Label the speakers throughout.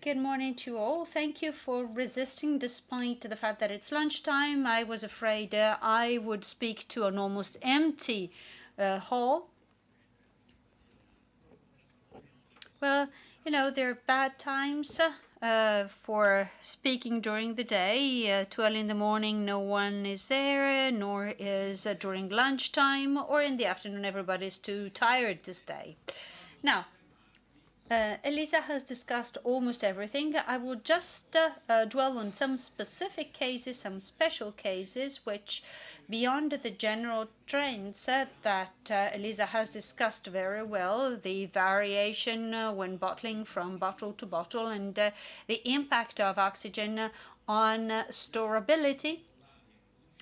Speaker 1: Good morning to you all. Thank you for resisting despite the fact that it's lunchtime. I was afraid I would speak to an almost empty hall. Well, there are bad times for speaking during the day. Too early in the morning, no one is there, nor is during lunchtime, or in the afternoon, everybody's too tired to stay. Now, Elisa has discussed almost everything. I will just dwell on some specific cases, some special cases, which beyond the general trends that Elisa has discussed very well, the variation when bottling from bottle to bottle and the impact of oxygen on storability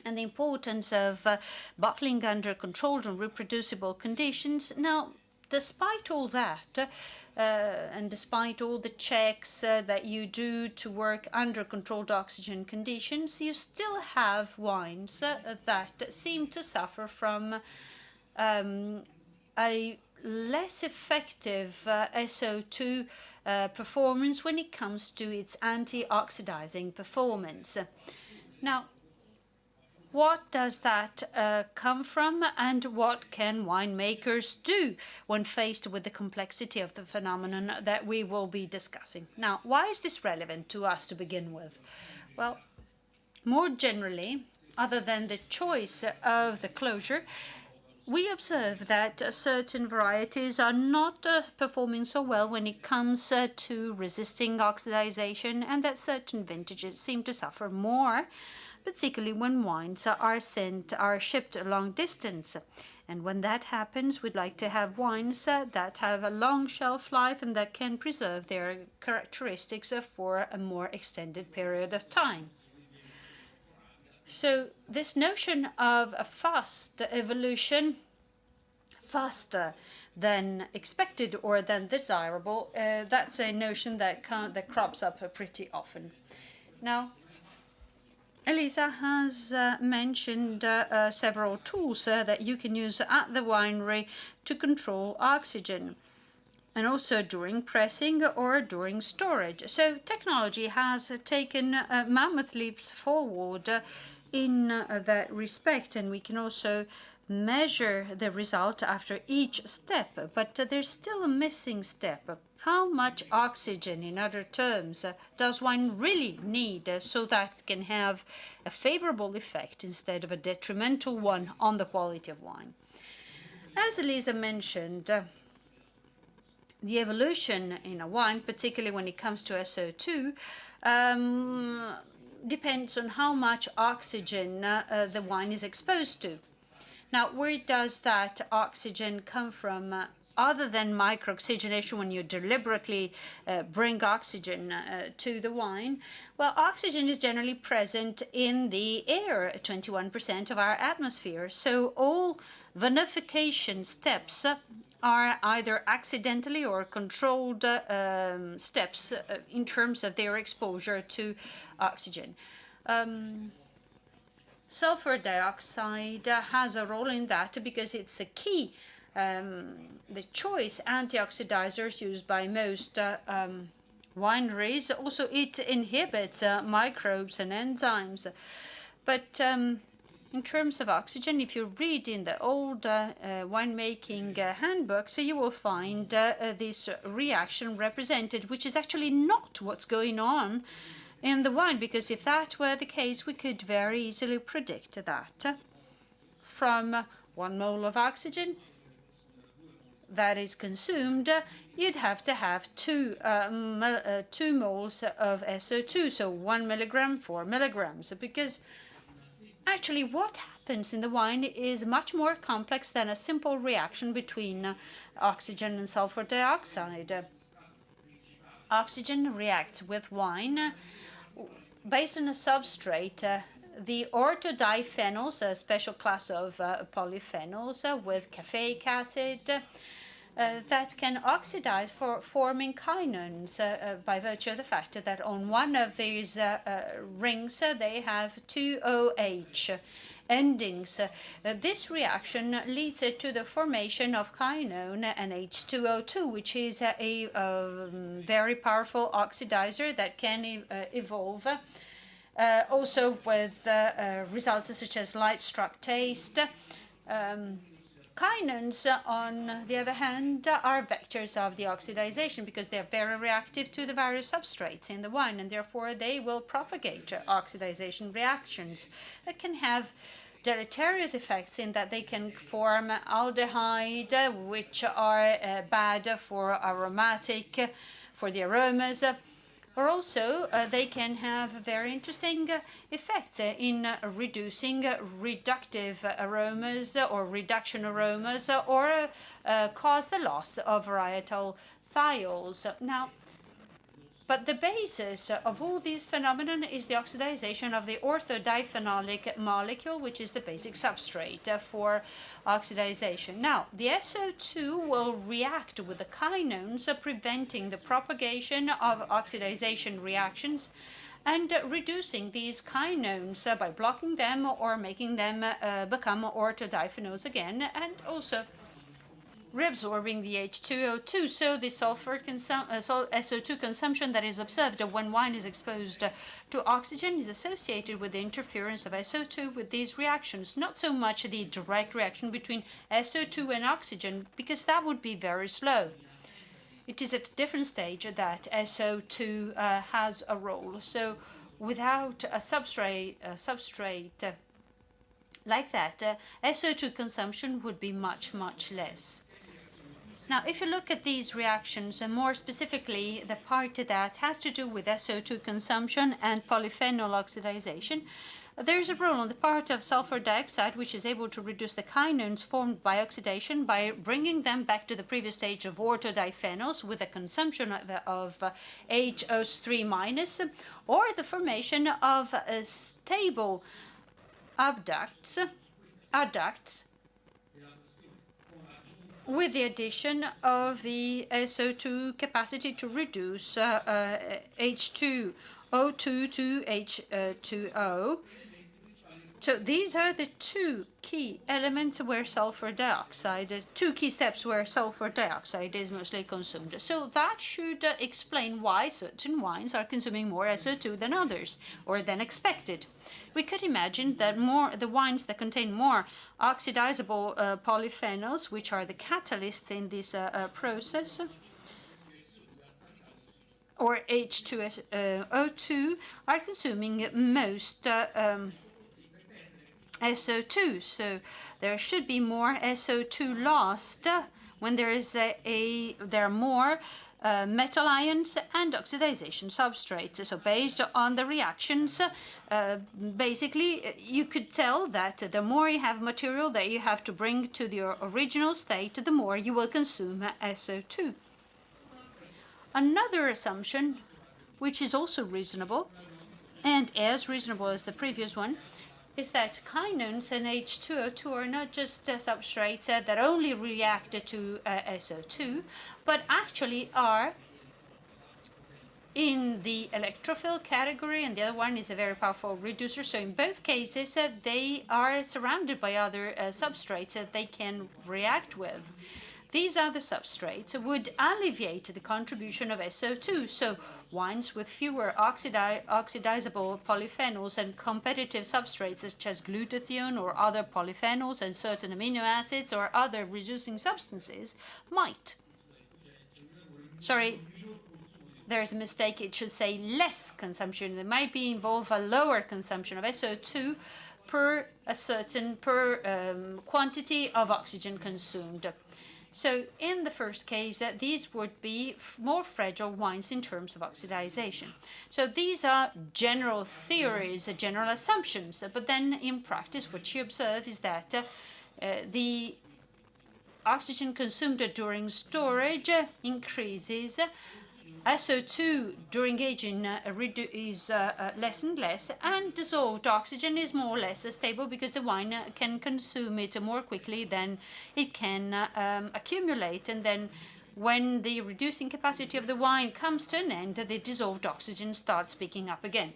Speaker 1: and the importance of bottling under controlled and reproducible conditions. Now, despite all that, and despite all the checks that you do to work under controlled oxygen conditions, you still have wines that seem to suffer from a less effective SO2 performance when it comes to its anti-oxidizing performance. Now, what does that come from, and what can winemakers do when faced with the complexity of the phenomenon that we will be discussing? Now, why is this relevant to us to begin with? Well, more generally, other than the choice of the closure, we observe that certain varieties are not performing so well when it comes to resisting oxidization, and that certain vintages seem to suffer more, particularly when wines are shipped a long distance. And when that happens, we'd like to have wines that have a long shelf life and that can preserve their characteristics for a more extended period of time. So this notion of a fast evolution, faster than expected or than desirable, that's a notion that crops up pretty often. Now, Elisa has mentioned several tools that you can use at the winery to control oxygen, and also during pressing or during storage. So technology has taken mammoth leaps forward in that respect, and we can also measure the result after each step, but there's still a missing step. How much oxygen, in other terms, does wine really need so that it can have a favorable effect instead of a detrimental one on the quality of wine? As Elisa mentioned, the evolution in a wine, particularly when it comes to SO2, depends on how much oxygen the wine is exposed to. Now, where does that oxygen come from? Other than microoxygenation, when you deliberately bring oxygen to the wine, well, oxygen is generally present in the air, 21% of our atmosphere. So all vinification steps are either accidentally or controlled steps in terms of their exposure to oxygen. Sulfur dioxide has a role in that because it's a key the choice antioxidizers used by most wineries. Also, it inhibits microbes and enzymes. But in terms of oxygen, if you read in the old winemaking handbooks, you will find this reaction represented, which is actually not what's going on in the wine, because if that were the case, we could very easily predict that from 1 mole of oxygen that is consumed, you'd have to have 2 moles of SO2, so 1 milligram, 4 milligrams, because actually what happens in the wine is much more complex than a simple reaction between oxygen and sulfur dioxide. Oxygen reacts with wine based on a substrate, the orthodiphenyls, a special class of polyphenols with caffeic acid, that can oxidize for forming quinones by virtue of the fact that on one of these rings they have 2 OH. endings. This reaction leads to the formation of quinone and H2O2, which is a very powerful oxidizer that can evolve also with results such as light struck taste. Quinones, on the other hand, are vectors of the oxidization because they are very reactive to the various substrates in the wine, and therefore they will propagate oxidization reactions that can have deleterious effects in that they can form aldehyde, which are bad for for the aromas. Or also, they can have very interesting effects in reducing reductive aromas or reduction aromas, or cause the loss of varietal thiols. Now, but the basis of all these phenomena is the oxidization of the orthodiphenolic molecule, which is the basic substrate for oxidization. Now, the SO2 will react with the quinones, preventing the propagation of oxidization reactions and reducing these quinones by blocking them or making them become orthodiphenyls again, and also reabsorbing the H2O2. So the SO2 consumption that is observed when wine is exposed to oxygen is associated with the interference of SO2 with these reactions, not so much the direct reaction between SO2 and oxygen, because that would be very slow. It is at a different stage that SO2 has a role. So without a substrate like that, SO2 consumption would be much, much less. Now, if you look at these reactions, and more specifically the part that has to do with SO2 consumption and polyphenol oxidization, there's a role on the part of sulfur dioxide, which is able to reduce the quinones formed by oxidation by bringing them back to the previous stage of orthodiphenyls with a consumption of HO3-, or the formation of stable adducts with the addition of the SO2 capacity to reduce H2O2 to H2O. So these are the two key elements where sulfur dioxide, two key steps where sulfur dioxide is mostly consumed. So that should explain why certain wines are consuming more SO2 than others, or than expected. We could imagine that the wines that contain more oxidizable polyphenols, which are the catalysts in this process, or H2O2, are consuming most SO2. So there should be more SO2 lost when there are more metal ions and oxidization substrates. So based on the reactions, basically you could tell that the more you have material that you have to bring to the original state, the more you will consume SO2. Another assumption, which is also reasonable, and as reasonable as the previous one, is that quinones and H2O2 are not just substrates that only react to SO2, but actually are in the electrophile category, and the other one is a very powerful reducer. So in both cases, they are surrounded by other substrates that they can react with. These other substrates would alleviate the contribution of SO2. So wines with fewer oxidizable polyphenols and competitive substrates such as glutathione or other polyphenols and certain amino acids or other reducing substances might. Sorry, there's a mistake. It should say less consumption. There might be involve a lower consumption of SO2 per quantity of oxygen consumed. So in the first case, these would be more fragile wines in terms of oxidization. So these are general theories, general assumptions, but then in practice what you observe is that the oxygen consumed during storage increases. SO2 during aging is less and less, and dissolved oxygen is more or less stable because the wine can consume it more quickly than it can accumulate. And then when the reducing capacity of the wine comes to an end, the dissolved oxygen starts picking up again.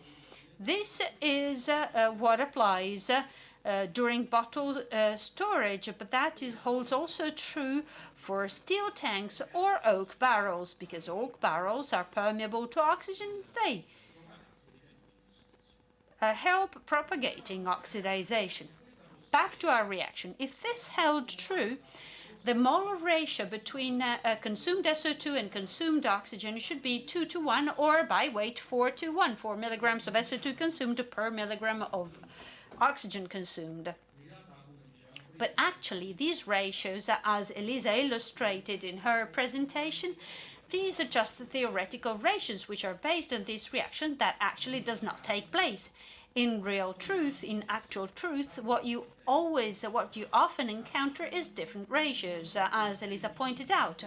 Speaker 1: This is what applies during bottle storage, but that holds also true for steel tanks or oak barrels, because oak barrels are permeable to oxygen. They help propagating oxidation. Back to our reaction. If this held true, the molar ratio between consumed SO2 and consumed oxygen should be 2 to 1, or by weight 4 to 1, 4 milligrams of SO2 consumed per milligram of oxygen consumed. But actually, these ratios, as Elisa illustrated in her presentation, these are just the theoretical ratios which are based on this reaction that actually does not take place. In real truth, in actual truth, what you often encounter is different ratios, as Elisa pointed out.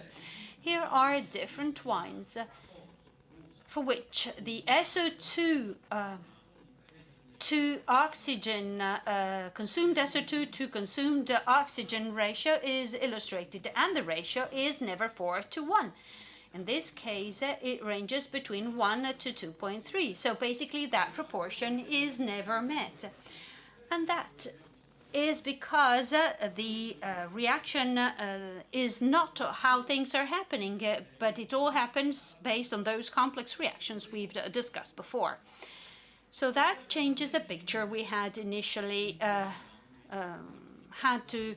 Speaker 1: Here are different wines for which the SO2 to oxygen, consumed SO2 to consumed oxygen ratio is illustrated, and the ratio is never 4 to 1. In this case, it ranges between 1 to 2.3. So basically, that proportion is never met. And that is because the reaction is not how things are happening, but it all happens based on those complex reactions we've discussed before. So that changes the picture we had initially had to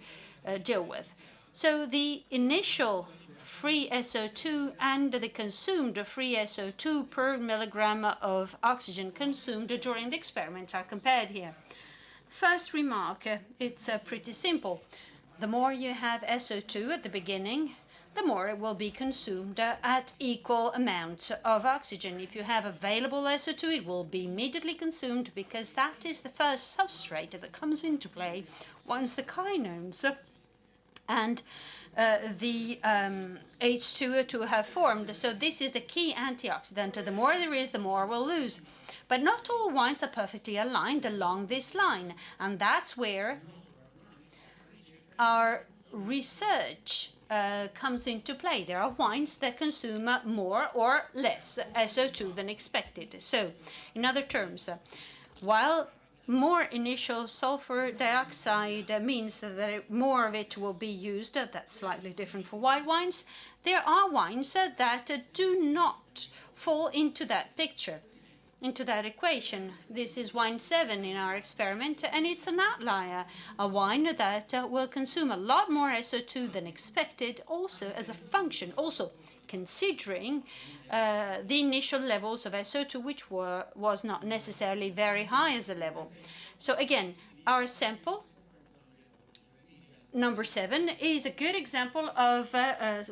Speaker 1: deal with. So the initial free SO2 and the consumed free SO2 per milligram of oxygen consumed during the experiment are compared here. First remark, it's pretty simple. The more you have SO2 at the beginning, the more it will be consumed at equal amounts of oxygen. If you have available SO2, it will be immediately consumed, because that is the first substrate that comes into play once the kinones and the H2O2 have formed. So this is the key antioxidant. The more there is, the more we'll lose. But not all wines are perfectly aligned along this line, and that's where our research comes into play. There are wines that consume more or less SO2 than expected. So, in other terms, while more initial sulfur dioxide means that more of it will be used, that's slightly different for white wines, there are wines that do not fall into that picture, into that equation. This is wine 7 in our experiment, and it's an outlier, a wine that will consume a lot more SO2 than expected, also as a function, also considering the initial levels of SO2, which was not necessarily very high as a level. So again, our sample number 7 is a good example of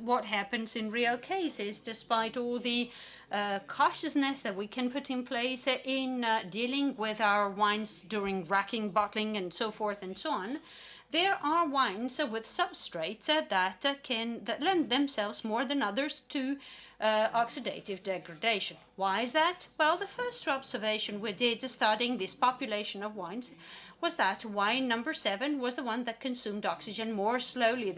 Speaker 1: what happens in real cases, despite all the cautiousness that we can put in place in dealing with our wines during racking, bottling, and so forth and so on. There are wines with substrates that lend themselves more than others to oxidative degradation. Why is that? Well, the first observation we did studying this population of wines was that wine number 7 was the one that consumed oxygen most slowly.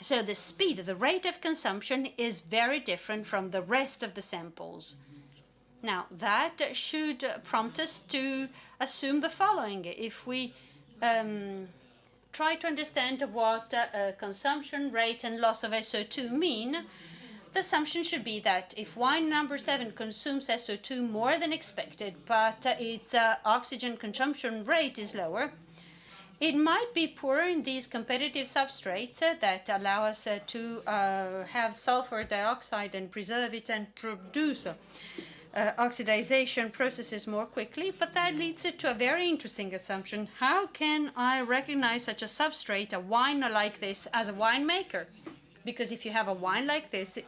Speaker 1: So the speed, the rate of consumption is very different from the rest of the samples. Now, that should prompt us to assume the following. If we try to understand what consumption rate and loss of SO2 mean, the assumption should be that if wine number 7 consumes SO2 more than expected, but its oxygen consumption rate is lower, it might be poorer in these competitive substrates that allow us to have sulfur dioxide and preserve it and produce oxidation processes more quickly. But that leads it to a very interesting assumption. How can I recognize such a substrate, a wine like this, as a winemaker? Because if you have a wine like this,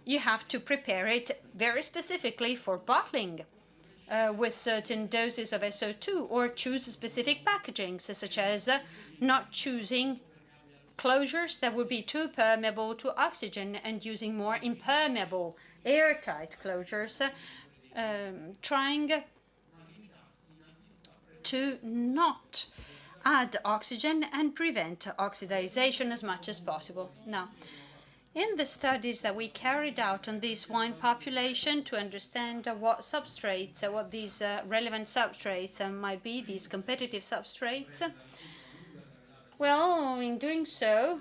Speaker 1: you have to prepare it very specifically for bottling with certain doses of SO2, or choose specific packaging, such as not choosing closures that would be too permeable to oxygen and using more impermeable, airtight closures, trying to not add oxygen and prevent oxidation as much as possible. Now, In the studies that we carried out on this wine population to understand what substrates, what these relevant substrates might be, these competitive substrates, well, in doing so,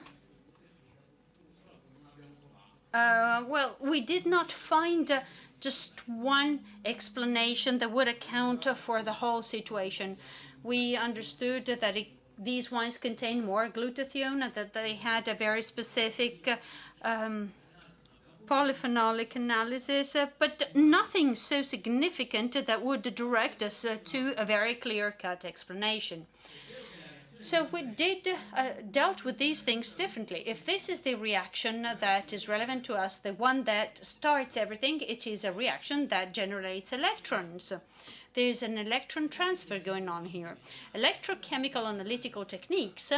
Speaker 1: we did not find just one explanation that would account for the whole situation. We understood that these wines contain more glutathione and that they had a very specific polyphenolic analysis, but nothing so significant that would direct us to a very clear-cut explanation. So we dealt with these things differently. If this is the reaction that is relevant to us, the one that starts everything, it is a reaction that generates electrons. There's an electron transfer going on here. Electrochemical analytical techniques,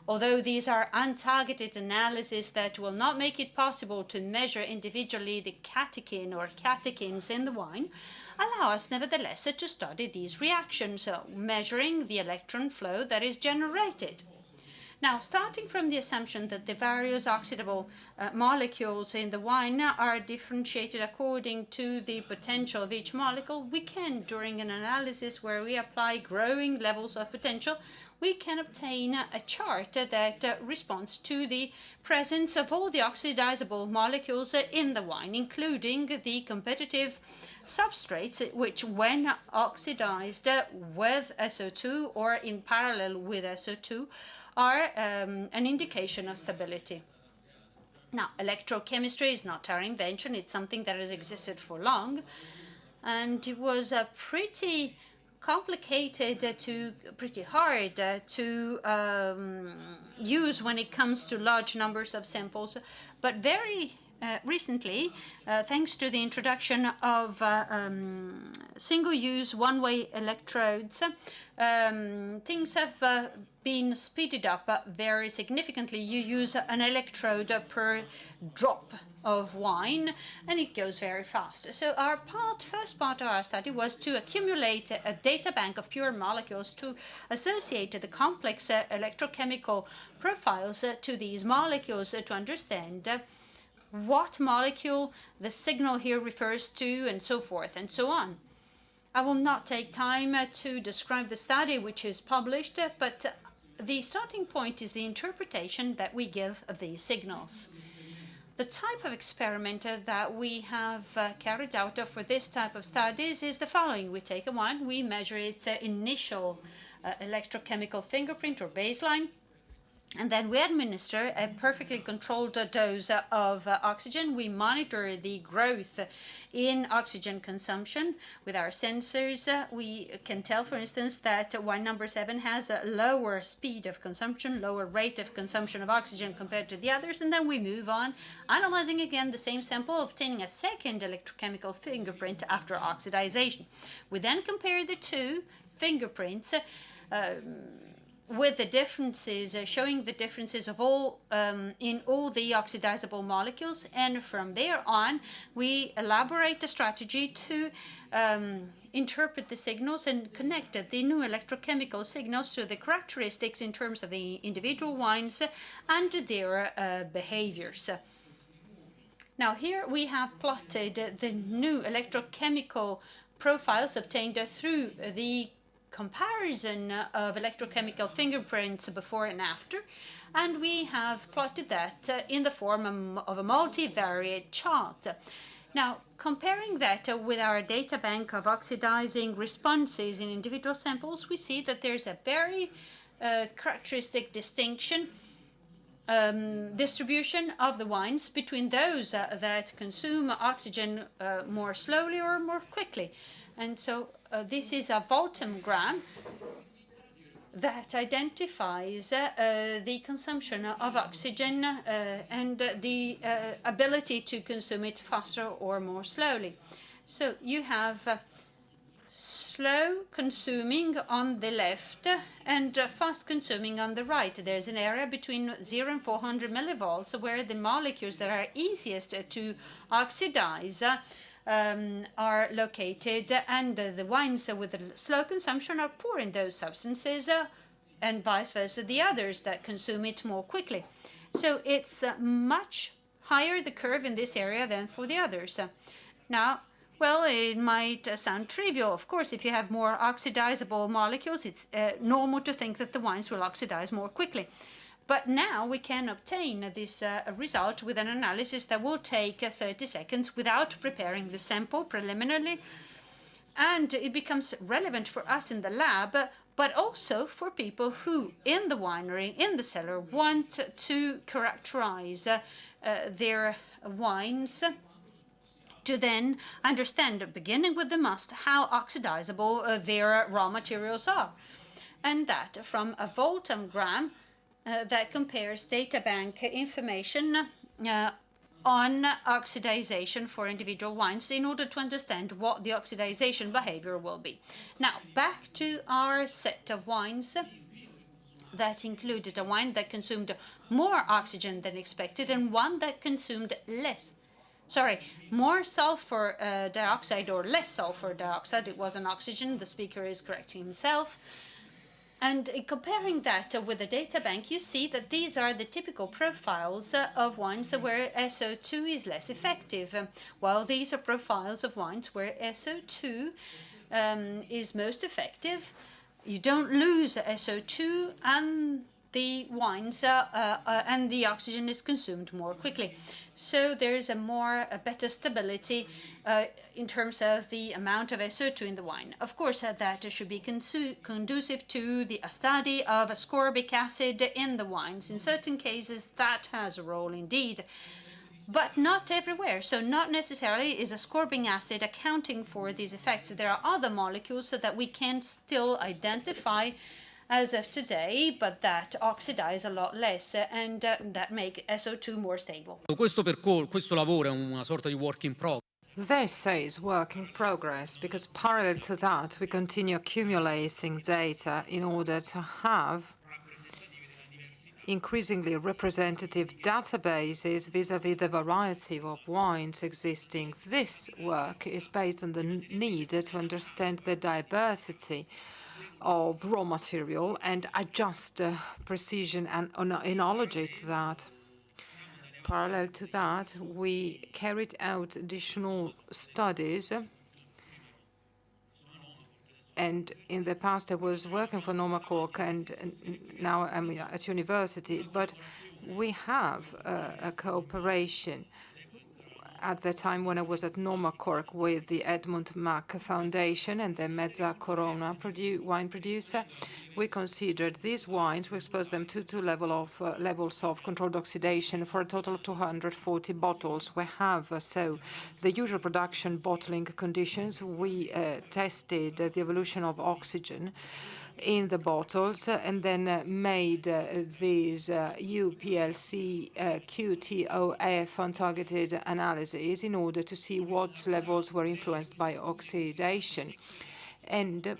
Speaker 1: although these are untargeted analyses that will not make it possible to measure individually the catechin or catechins in the wine, allow us nevertheless to study these reactions, measuring the electron flow that is generated. Now, starting from the assumption that the various oxidable molecules in the wine are differentiated according to the potential of each molecule, we can, during an analysis where we apply growing levels of potential, we can obtain a chart that responds to the presence of all the oxidizable molecules in the wine, including the competitive substrates, which when oxidized with SO2 or in parallel with SO2 are an indication of stability. Now, electrochemistry is not our invention. It's something that has existed for long, and it was pretty complicated pretty hard to use when it comes to large numbers of samples. But very recently, thanks to the introduction of single-use one-way electrodes, things have been speeded up very significantly. You use an electrode per drop of wine, and it goes very fast. So our first part of our study was to accumulate a data bank of pure molecules to associate the complex electrochemical profiles to these molecules to understand what molecule the signal here refers to, and so forth and so on. I will not take time to describe the study which is published, but the starting point is the interpretation that we give of these signals. The type of experiment that we have carried out for this type of studies is the following. We take a wine, we measure its initial electrochemical fingerprint or baseline, and then we administer a perfectly controlled dose of oxygen. We monitor the growth in oxygen consumption with our sensors. We can tell, for instance, that wine number 7 has a lower speed of consumption, lower rate of consumption of oxygen compared to the others, and then we move on, analyzing again the same sample, obtaining a second electrochemical fingerprint after oxidization. We then compare the two fingerprints with the differences, showing the differences of all in all the oxidizable molecules, and from there on we elaborate a strategy to interpret the signals and connect the new electrochemical signals to the characteristics in terms of the individual wines and their behaviors. Now here we have plotted the new electrochemical profiles obtained through the comparison of electrochemical fingerprints before and after, and we have plotted that in the form of a multivariate chart. Now, comparing that with our data bank of oxidizing responses in individual samples, we see that there's a very characteristic distribution of the wines between those that consume oxygen more slowly or more quickly. And so this is a voltamgram that identifies the consumption of oxygen and the ability to consume it faster or more slowly. So you have slow consuming on the left and fast consuming on the right. There's an area between 0 and 400 millivolts where the molecules that are easiest to oxidize are located, and the wines with a slow consumption are poor in those substances, and vice versa, the others that consume it more quickly. So it's much higher the curve in this area than for the others. Now, well, it might sound trivial. Of course, if you have more oxidizable molecules, it's normal to think that the wines will oxidize more quickly. But now we can obtain this result with an analysis that will take 30 seconds without preparing the sample preliminarily. And it becomes relevant for us in the lab, but also for people who, in the winery, in the cellar, want to characterize their wines, to then understand, beginning with the must, how oxidizable their raw materials are. And that from a voltamgram that compares databank information on oxidization for individual wines in order to understand what the oxidization behavior will be. Now, back to our set of wines that included a wine that consumed more oxygen than expected and one that consumed more sulfur dioxide or less sulfur dioxide. It wasn't oxygen, the speaker is correcting himself. And comparing that with the data bank, you see that these are the typical profiles of wines where SO2 is less effective, while these are profiles of wines where SO2 is most effective. You don't lose SO2 and the wines and the oxygen is consumed more quickly. So there's a better stability in terms of the amount of SO2 in the wine. Of course, that should be conducive to the study of ascorbic acid in the wines. In certain cases, that has a role indeed, but not everywhere. So not necessarily is ascorbic acid accounting for these effects. There are other molecules that we can still identify as of today, but that oxidize a lot less and that make SO2 more stable.
Speaker 2: Questo lavoro è una sorta di work in progress.
Speaker 3: This is work in progress because parallel to that, we continue accumulating data in order to have increasingly representative databases vis-à-vis the variety of wines existing. This work is based on the need to understand the diversity of raw material and adjust precision and enology to that. Parallel to that, we carried out additional studies. And in the past, I was working for Nomacorc, and now I'm at university. But we have a cooperation at the time when I was at Nomacorc with the Edmund Mack Foundation and the Mezza Corona wine producer. We considered these wines, we exposed them to two levels of controlled oxidation for a total of 240 bottles. We have the usual production bottling conditions. We tested the evolution of oxygen in the bottles and then made these UPLC QTOF untargeted analyses in order to see what levels were influenced by oxidation. And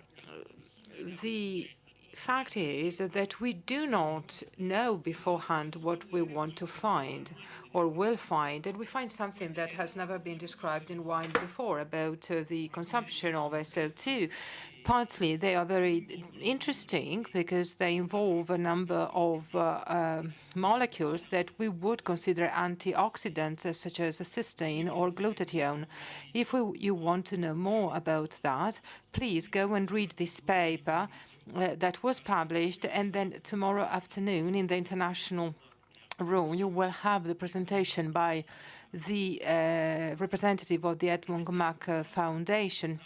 Speaker 3: the fact is that we do not know beforehand what we want to find or will find, and we find something that has never been described in wine before about the consumption of SO2. Partly, they are very interesting because they involve a number of molecules that we would consider antioxidants, such as cysteine or glutathione. If you want to know more about that, please go and read this paper that was published, and then tomorrow afternoon in the International Room, you will have the presentation by the representative of the Edmund Mack Foundation,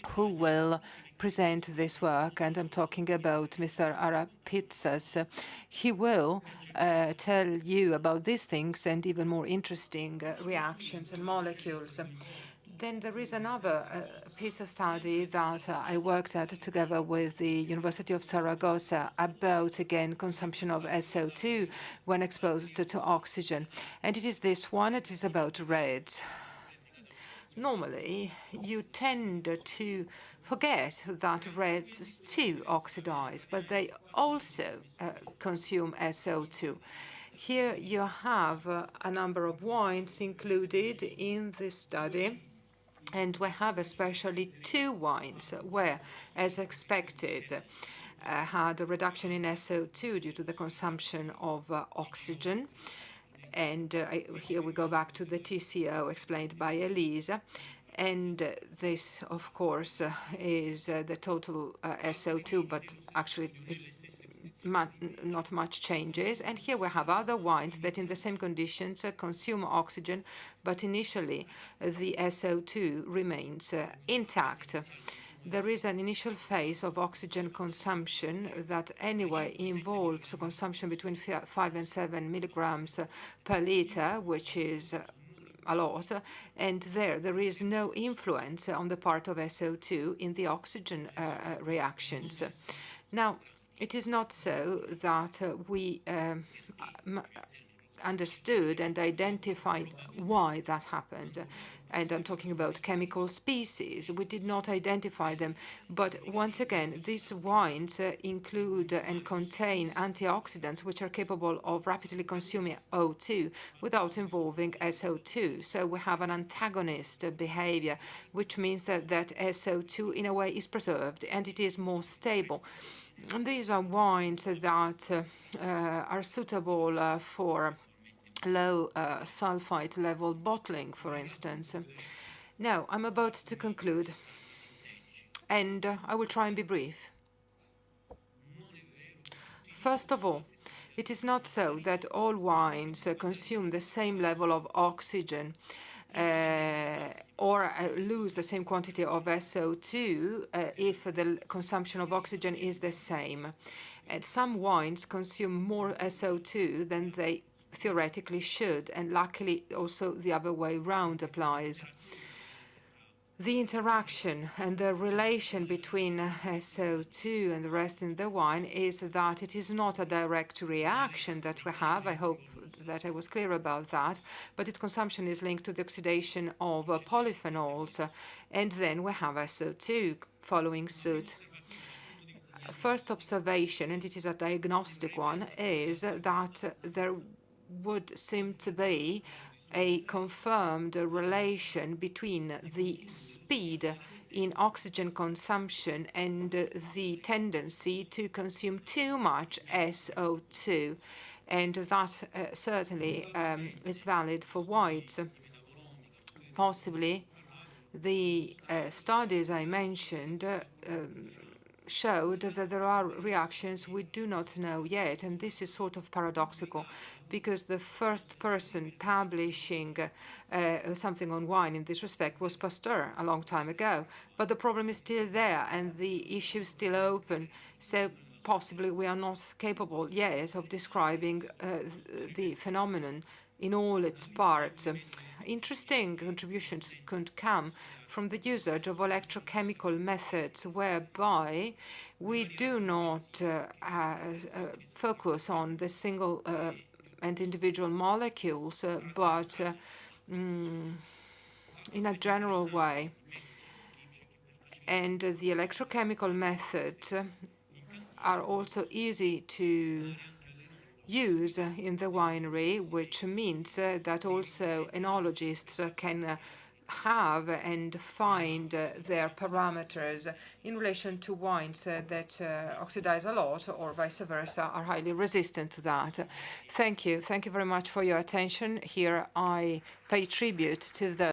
Speaker 3: who will present this work, and I'm talking about Mr. Arapitsas. He will tell you about these things and even more interesting reactions and molecules. Then there is another piece of study that I worked at together with the University of Saragossa about, again, consumption of SO2 when exposed to oxygen. And it is this one, it is about reds. Normally, you tend to forget that reds too oxidize, but they also consume SO2. Here you have a number of wines included in this study, and we have especially two wines where, as expected, had a reduction in SO2 due to the consumption of oxygen. And here we go back to the TCO explained by Elisa. And this, of course, is the total SO2, but actually not much changes. And here we have other wines that in the same conditions consume oxygen, but initially the SO2 remains intact. There is an initial phase of oxygen consumption that anyway involves a consumption between 5 and 7 milligrams per liter, which is a lot, and there is no influence on the part of SO2 in the oxygen reactions. Now, it is not so that we understood and identified why that happened. And I'm talking about chemical species. We did not identify them. But once again, these wines include and contain antioxidants which are capable of rapidly consuming O2 without involving SO2. So we have an antagonist behavior, which means that SO2 in a way is preserved and it is more stable. And these are wines that are suitable for low sulfite level bottling, for instance. Now, I'm about to conclude, and I will try and be brief. First of all, it is not so that all wines consume the same level of oxygen or lose the same quantity of SO2 if the consumption of oxygen is the same. And some wines consume more SO2 than they theoretically should, and luckily also the other way round applies. The interaction and the relation between SO2 and the rest in the wine is that it is not a direct reaction that we have. I hope that I was clear about that, but its consumption is linked to the oxidation of polyphenols, and then we have SO2 following suit. First observation, and it is a diagnostic one, is that there would seem to be a confirmed relation between the speed in oxygen consumption and the tendency to consume too much SO2. And that certainly is valid for whites. Possibly the studies I mentioned showed that there are reactions we do not know yet, and this is sort of paradoxical because the first person publishing something on wine in this respect was Pasteur a long time ago. But the problem is still there and the issue is still open. So possibly we are not capable yet of describing the phenomenon in all its parts. Interesting contributions could come from the usage of electrochemical methods whereby we do not focus on the single and individual molecules, but in a general way. And the electrochemical methods are also easy to use in the winery, which means that also enologists can have and find their parameters in relation to wines that oxidize a lot or vice versa are highly resistant to that. Thank you. Thank you very much for your attention. Here I pay tribute to the